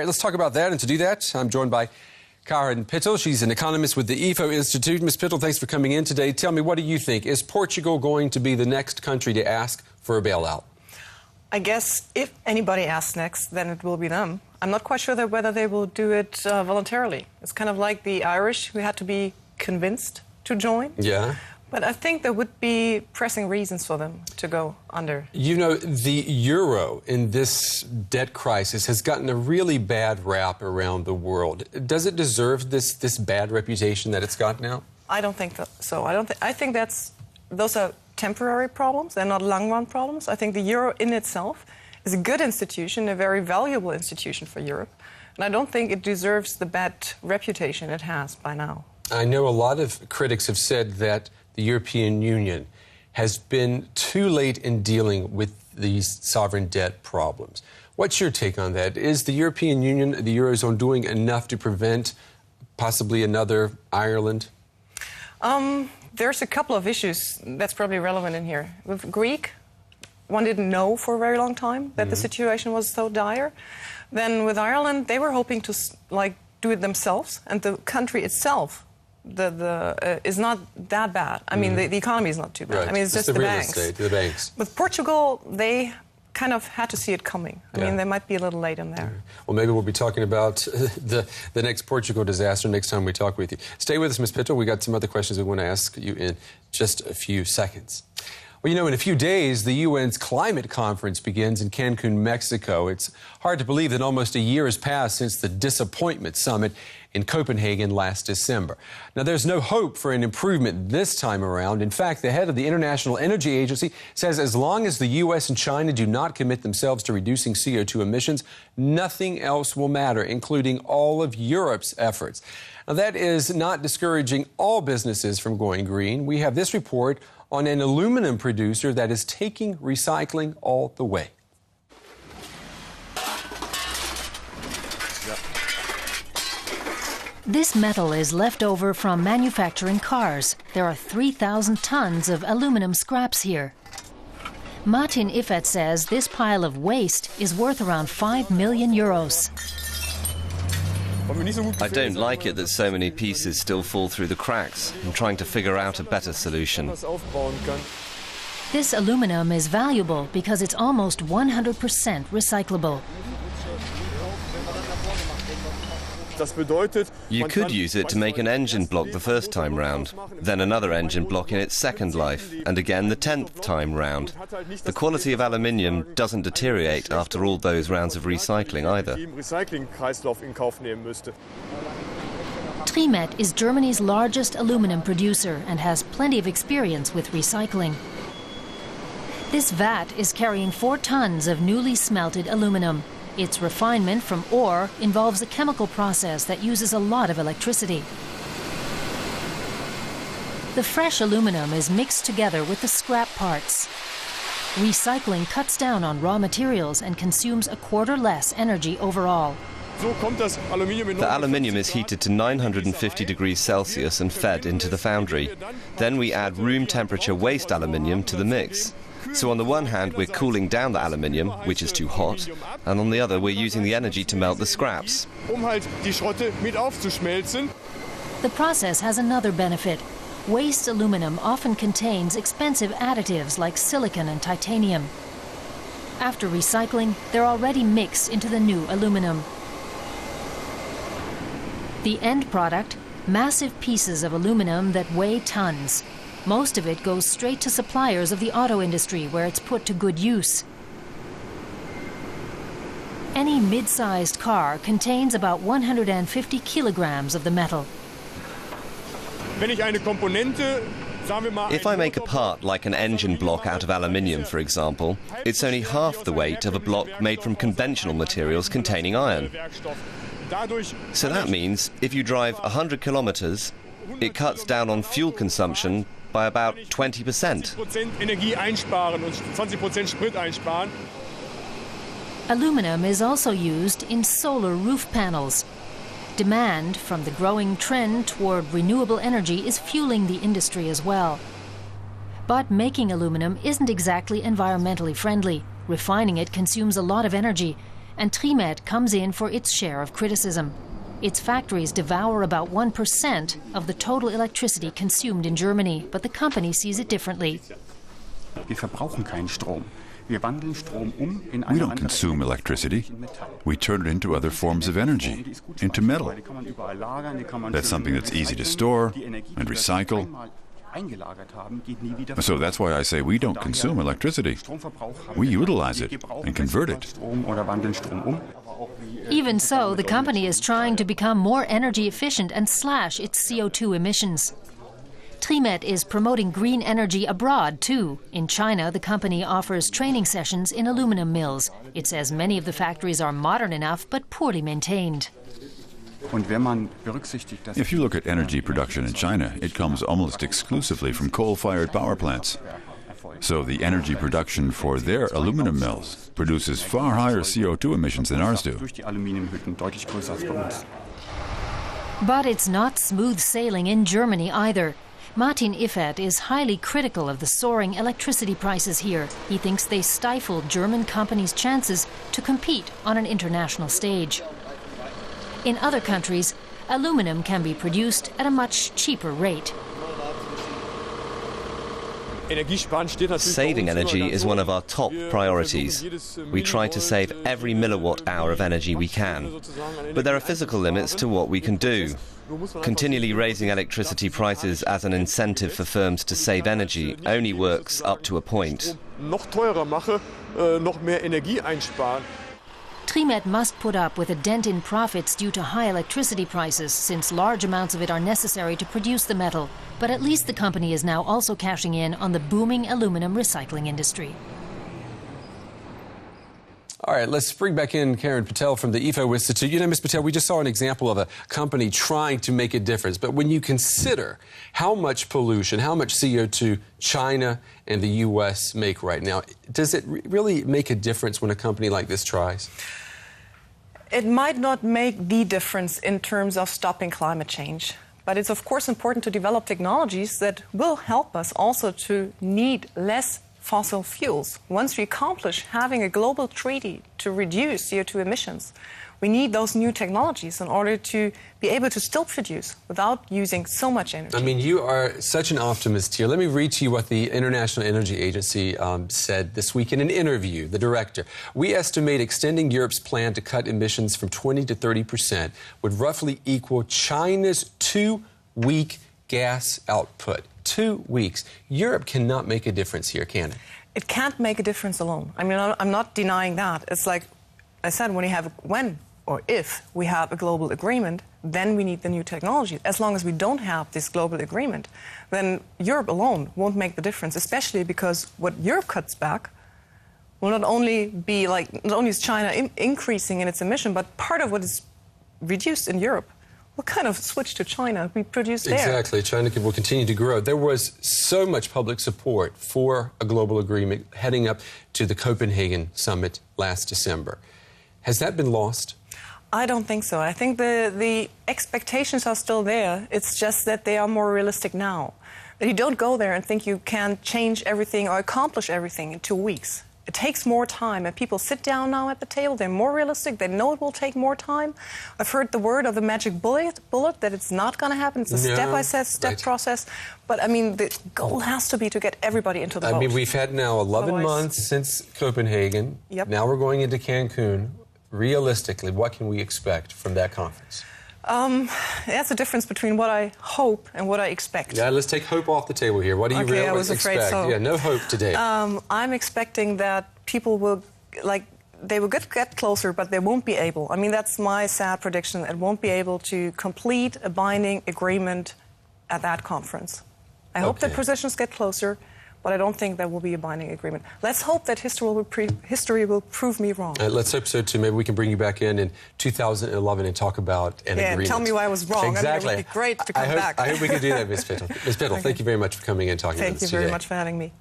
right, let's talk about that. And to do that, I'm joined by Karen Pittel. She's an economist with the Ifo Institute. Ms. Pittel, thanks for coming in today. Tell me, what do you think? Is Portugal going to be the next country to ask for a bailout? I guess if anybody asks next, then it will be them. I'm not quite sure whether they will do it voluntarily. It's kind of like the Irish who had to be convinced to join. Yeah. But I think there would be pressing reasons for them to go under. You know, the euro in this debt crisis has gotten a really bad rap around the world. Does it deserve this bad reputation that it's got now? I don't think so. I think those are temporary problems. They're not long-run problems. I think the euro in itself is a good institution, a very valuable institution for Europe. And I don't think it deserves the bad reputation it has by now. I know a lot of critics have said that the European Union has been too late in dealing with these sovereign debt problems. What's your take on that? Is the European Union, the Eurozone, doing enough to prevent possibly another Ireland? There's a couple of issues that's probably relevant in here. With Greek, one didn't know for a very long time that the situation was so dire. Then with Ireland, they were hoping to do it themselves, and the country itself is not that bad. I mean, the economy is not too bad. Right. I mean, it's just the real banks. estate, the banks. With Portugal, they kind of had to see it coming. I mean, they might be a little late in there. Well, maybe we'll be talking about the next Portugal disaster next time we talk with you. Stay with us, Ms. Pittel. We got some other questions we want to ask you in just a few seconds. Well, you know, in a few days, the UN's climate conference begins in Cancun, Mexico. It's hard to believe that almost a year has passed since the disappointment summit in Copenhagen last December. Now, there's no hope for an improvement this time around. In fact, the head of the International Energy Agency says as long as the U.S. and China do not commit themselves to reducing CO2 emissions, nothing else will matter, including all of Europe's efforts. Now, that is not discouraging all businesses from going green. We have this report on an aluminum producer that is taking recycling all the way. This metal is left over from manufacturing cars. There are 3,000 tons of aluminum scraps here. Martin Ifet says this pile of waste is worth around 5 million euros. I don't like it that so many pieces still fall through the cracks. I'm trying to figure out a better solution. This aluminum is valuable because it's almost 100% recyclable. You could use it to make an engine block the first time round, then another engine block in its second life, and again the 10th time round. The quality of aluminium doesn't deteriorate after all those rounds of recycling either. Trimet is Germany's largest aluminum producer and has plenty of experience with recycling. This vat is carrying 4 tons of newly smelted aluminum. Its refinement from ore involves a chemical process that uses a lot of electricity. The fresh aluminum is mixed together with the scrap parts. Recycling cuts down on raw materials and consumes a quarter less energy overall. The aluminium is heated to 950 degrees Celsius and fed into the foundry. Then we add room temperature waste aluminium to the mix. So on the one hand, we're cooling down the aluminium, which is too hot, and on the other, we're using the energy to melt the scraps. The process has another benefit. Waste aluminum often contains expensive additives like silicon and titanium. After recycling, they're already mixed into the new aluminum. The end product, massive pieces of aluminum that weigh tons. Most of it goes straight to suppliers of the auto industry, where it's put to good use. Any mid-sized car contains about 150 kilograms of the metal. If I make a part like an engine block out of aluminium, for example, it's only half the weight of a block made from conventional materials containing iron. So that means if you drive 100 kilometers, it cuts down on fuel consumption by about 20%. Aluminum is also used in solar roof panels. Demand from the growing trend toward renewable energy is fueling the industry as well. But making aluminum isn't exactly environmentally friendly. Refining it consumes a lot of energy, and Trimet comes in for its share of criticism. Its factories devour about 1% of the total electricity consumed in Germany, but the company sees it differently. We don't consume electricity. We turn it into other forms of energy, into metal. That's something that's easy to store and recycle. So that's why I say we don't consume electricity. We utilize it and convert it. Even so, the company is trying to become more energy efficient and slash its CO2 emissions. Trimet is promoting green energy abroad, too. In China, the company offers training sessions in aluminum mills. It says many of the factories are modern enough, but poorly maintained. If you look at energy production in China, it comes almost exclusively from coal-fired power plants. So the energy production for their aluminum mills produces far higher CO2 emissions than ours do. But it's not smooth sailing in Germany either. Martin Iffert is highly critical of the soaring electricity prices here. He thinks they stifle German companies' chances to compete on an international stage. In other countries, aluminum can be produced at a much cheaper rate. Saving energy is one of our top priorities. We try to save every milliwatt hour of energy we can. But there are physical limits to what we can do. Continually raising electricity prices as an incentive for firms to save energy only works up to a point. Trimet must put up with a dent in profits due to high electricity prices, since large amounts of it are necessary to produce the metal. But at least the company is now also cashing in on the booming aluminum recycling industry. All right, let's bring back in Karen Pittel from the Ifo Institute. You know, Ms. Pittel, we just saw an example of a company trying to make a difference. But when you consider how much pollution, how much CO2 China and the U.S. make right now, does it really make a difference when a company like this tries? It might not make the difference in terms of stopping climate change. But it's, of course, important to develop technologies that will help us also to need less fossil fuels. Once we accomplish having a global treaty to reduce CO2 emissions, we need those new technologies in order to be able to still produce without using so much energy. I mean, you are such an optimist here. Let me read to you what the International Energy Agency said this week in an interview. The director: we estimate extending Europe's plan to cut emissions from 20 to 30% would roughly equal China's 2-week gas output. 2 weeks. Europe cannot make a difference here, can it? It can't make a difference alone. I mean, I'm not denying that. It's like I said, when or if we have a global agreement, then we need the new technology. As long as we don't have this global agreement, then Europe alone won't make the difference, especially because what Europe cuts back will not only is China increasing in its emission, but part of what is reduced in Europe will kind of switch to China. We produce there. Exactly. China will continue to grow. There was so much public support for a global agreement heading up to the Copenhagen summit last December. Has that been lost? I don't think so. I think the expectations are still there. It's just that they are more realistic now. That you don't go there and think you can change everything or accomplish everything in 2 weeks. It takes more time, and people sit down now at the table. They're more realistic. They know it will take more time. I've heard the word of the magic bullet that it's not going to happen. It's a step-by-step process. But, I mean, the goal has to be to get everybody into the boat. I mean, we've had now 11 months since Copenhagen. Yep. Now we're going into Cancun. Realistically, what can we expect from that conference? That's the difference between what I hope and what I expect. Yeah, let's take hope off the table here. What do you really expect? So. Yeah, no hope today. I'm expecting that people will, they will get closer, but they won't be able. I mean, that's my sad prediction. It won't be able to complete a binding agreement at that conference. I hope that positions get closer, but I don't think there will be a binding agreement. Let's hope that history will prove me wrong. Let's hope so, too. Maybe we can bring you back in 2011 and talk about an agreement. And tell me why I was wrong. Exactly. I mean, it would be great to come back. I hope we can do that, Ms. Pittel. Ms. Pittel, thank you very much for coming in and talking with us today. Thank you very much for having me.